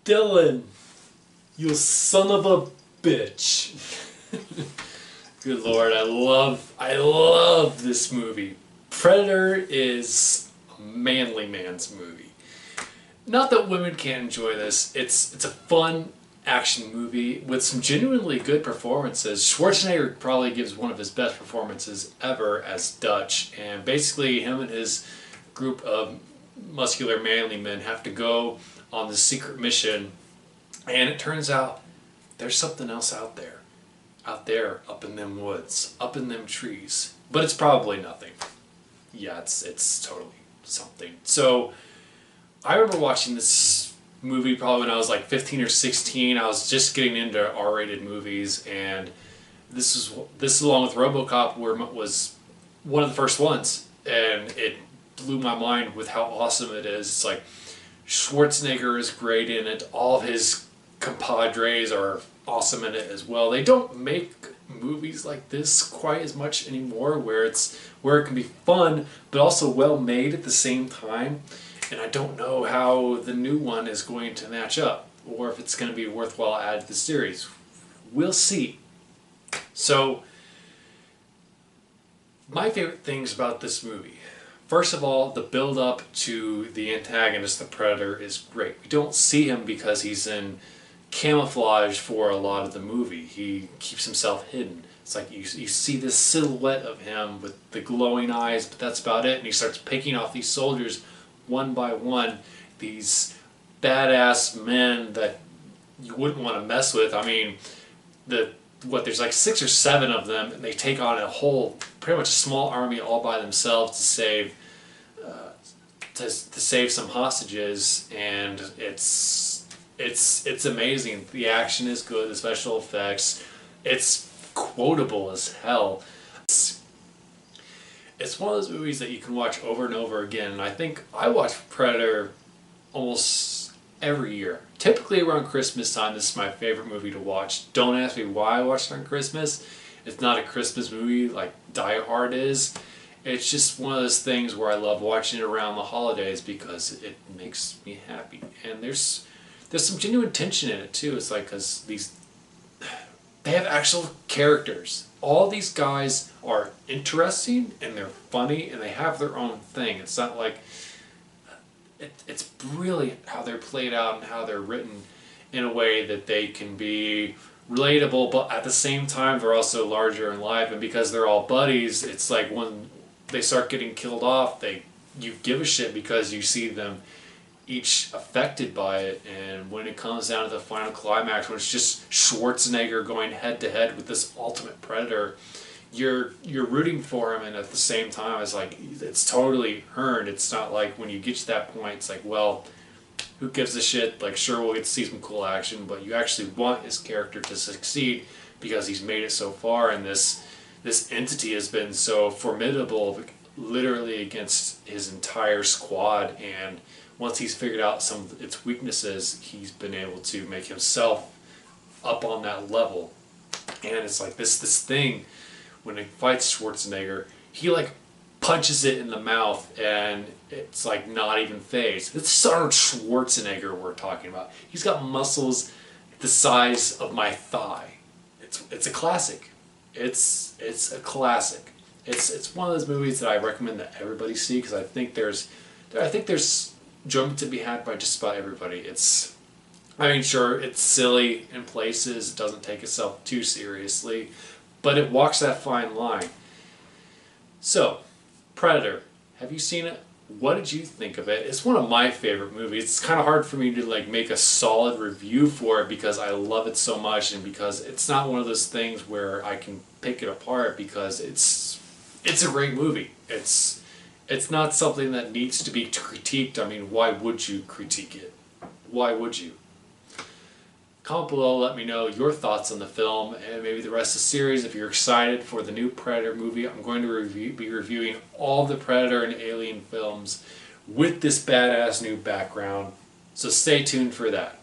Dylan, you son of a bitch. Good Lord, I love this movie. Predator is a manly man's movie. Not that women can't enjoy this. It's a fun action movie with some genuinely good performances. Schwarzenegger probably gives one of his best performances ever as Dutch, and basically him and his group of muscular manly men have to go on this secret mission, and it turns out there's something else out there, up in them woods, up in them trees, but it's probably nothing. Yeah, it's totally something. So I remember watching this movie probably when I was like 15 or 16. I was just getting into R-rated movies, and this along with RoboCop was one of the first ones, and it blew my mind with how awesome it is. It's like Schwarzenegger is great in it. All of his compadres are awesome in it as well. They don't make movies like this quite as much anymore, where it can be fun but also well made at the same time. And I don't know how the new one is going to match up, or if it's going to be a worthwhile add to the series. We'll see. So, my favorite things about this movie. First of all, the build-up to the antagonist, the Predator, is great. We don't see him because he's in camouflage for a lot of the movie. He keeps himself hidden. It's like you see this silhouette of him with the glowing eyes, but that's about it. And he starts picking off these soldiers one by one, these badass men that you wouldn't want to mess with. I mean, there's like 6 or 7 of them, and they take on a whole, pretty much a small army all by themselves to save some hostages, and it's amazing. The action is good, the special effects, it's quotable as hell. It's one of those movies that you can watch over and over again, and I think I watch Predator almost every year. Typically around Christmas time, this is my favorite movie to watch. Don't ask me why I watch it on Christmas. It's not a Christmas movie like Die Hard is. It's just one of those things where I love watching it around the holidays because it makes me happy. And there's some genuine tension in it too. It's like, because they have actual characters. All these guys are interesting and they're funny and they have their own thing. It's not like, it's brilliant how they're played out and how they're written in a way that they can be relatable, but at the same time they're also larger in life. And because they're all buddies, it's like when they start getting killed off, you give a shit because you see them each affected by it. And when it comes down to the final climax, when it's just Schwarzenegger going head to head with this ultimate predator, you're rooting for him, and at the same time it's like it's totally earned. It's not like when you get to that point it's like, well, who gives a shit, like sure we'll get to see some cool action, but you actually want his character to succeed because he's made it so far, and this entity has been so formidable literally against his entire squad, and once he's figured out some of its weaknesses, he's been able to make himself up on that level. And it's like this thing, when he fights Schwarzenegger, he like punches it in the mouth and it's like not even phased. It's Arnold Schwarzenegger we're talking about. He's got muscles the size of my thigh. It's a classic. It's a classic. It's one of those movies that I recommend that everybody see, because I think there's enjoyment to be had by just about everybody. I mean, sure, it's silly in places, it doesn't take itself too seriously, but it walks that fine line. So, Predator, have you seen it? What did you think of it? It's one of my favorite movies. It's kind of hard for me to like make a solid review for it because I love it so much, and because it's not one of those things where I can pick it apart, because it's a great movie. It's not something that needs to be critiqued. I mean, why would you critique it? Why would you? Comment below, let me know your thoughts on the film and maybe the rest of the series. If you're excited for the new Predator movie, I'm going to be reviewing all the Predator and Alien films with this badass new background. So stay tuned for that.